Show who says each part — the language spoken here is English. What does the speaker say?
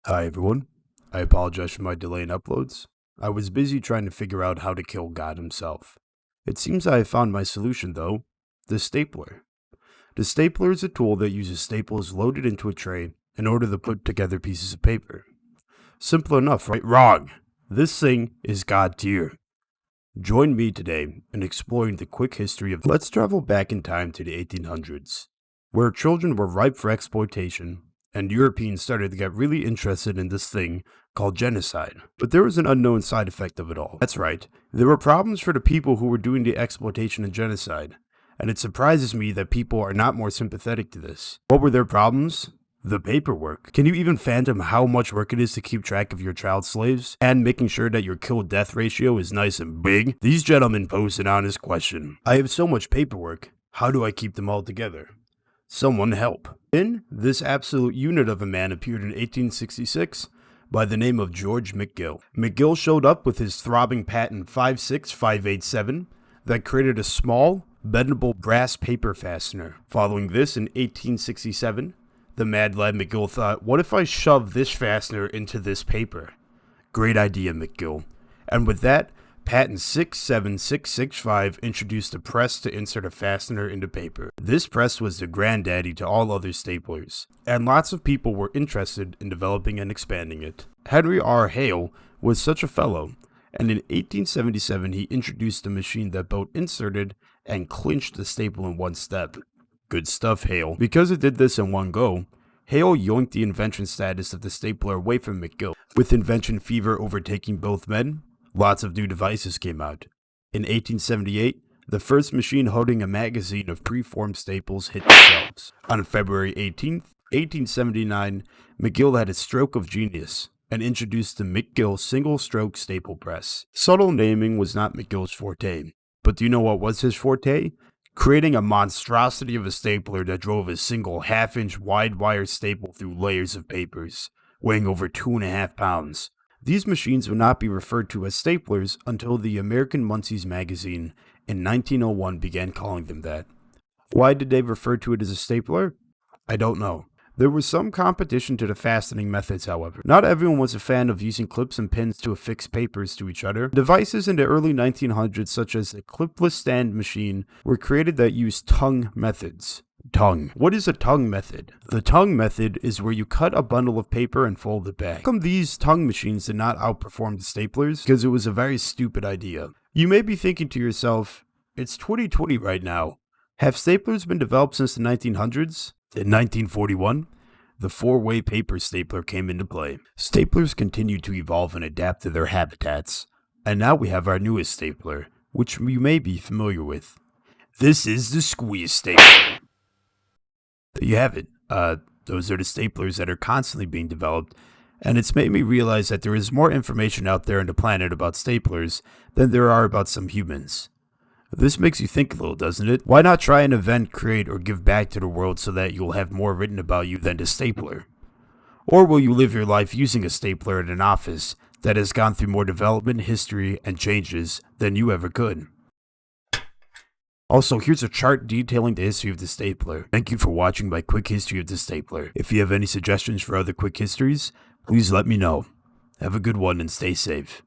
Speaker 1: Hi everyone. I apologize for my delay in uploads. I was busy trying to figure out how to kill God himself. It seems I have found my solution though, the stapler. The stapler is a tool that uses staples loaded into a tray in order to put together pieces of paper. Simple enough, right? Wrong! This thing is God tier. Join me today in exploring the quick history of. Let's travel back in time to the 1800s, where children were ripe for exploitation, and Europeans started to get really interested in this thing called genocide. But there was an unknown side effect of it all. That's right, there were problems for the people who were doing the exploitation and genocide, and it surprises me that people are not more sympathetic to this. What were their problems? The paperwork. Can you even fathom how much work it is to keep track of your child slaves and making sure that your kill-death ratio is nice and big? These gentlemen posed an honest question. I have so much paperwork. How do I keep them all together? Someone help. Then, this absolute unit of a man appeared in 1866 by the name of George McGill. McGill showed up with his throbbing patent 56587 that created a small, bendable brass paper fastener. Following this, in 1867, the mad lad McGill thought, what if I shove this fastener into this paper? Great idea, McGill. And with that, patent 67665 introduced a press to insert a fastener into paper. This press was the granddaddy to all other staplers, and lots of people were interested in developing and expanding it. Henry R. Hale was such a fellow, and in 1877 he introduced a machine that both inserted and clinched the staple in one step. Good stuff, Hale. Because it did this in one go, Hale yoinked the invention status of the stapler away from McGill. With invention fever overtaking both men, lots of new devices came out. In 1878, the first machine holding a magazine of preformed staples hit the shelves. On February 18th, 1879, McGill had a stroke of genius and introduced the McGill single-stroke staple press. Subtle naming was not McGill's forte, but do you know what was his forte? Creating a monstrosity of a stapler that drove a single half-inch wide wire staple through layers of papers, weighing over 2.5 pounds. These machines would not be referred to as staplers until the American Munsey's magazine in 1901 began calling them that. Why did they refer to it as a stapler? I don't know. There was some competition to the fastening methods, however. Not everyone was a fan of using clips and pins to affix papers to each other. Devices in the early 1900s, such as the clipless stand machine, were created that used tongue methods. Tongue. What is a tongue method? The tongue method is where you cut a bundle of paper and fold it back. How come these tongue machines did not outperform the staplers? Because it was a very stupid idea. You may be thinking to yourself, it's 2020 right now. Have staplers been developed since the 1900s? In 1941, the four-way paper stapler came into play. Staplers continued to evolve and adapt to their habitats, and now we have our newest stapler, which you may be familiar with. This is the squeeze stapler. There you have it. Those are the staplers that are constantly being developed, and it's made me realize that there is more information out there on the planet about staplers than there are about some humans. This makes you think a little, doesn't it? Why not try and invent, create, or give back to the world so that you'll have more written about you than the stapler? Or will you live your life using a stapler in an office that has gone through more development, history, and changes than you ever could? Also, here's a chart detailing the history of the stapler. Thank you for watching my quick history of the stapler. If you have any suggestions for other quick histories, please let me know. Have a good one and stay safe.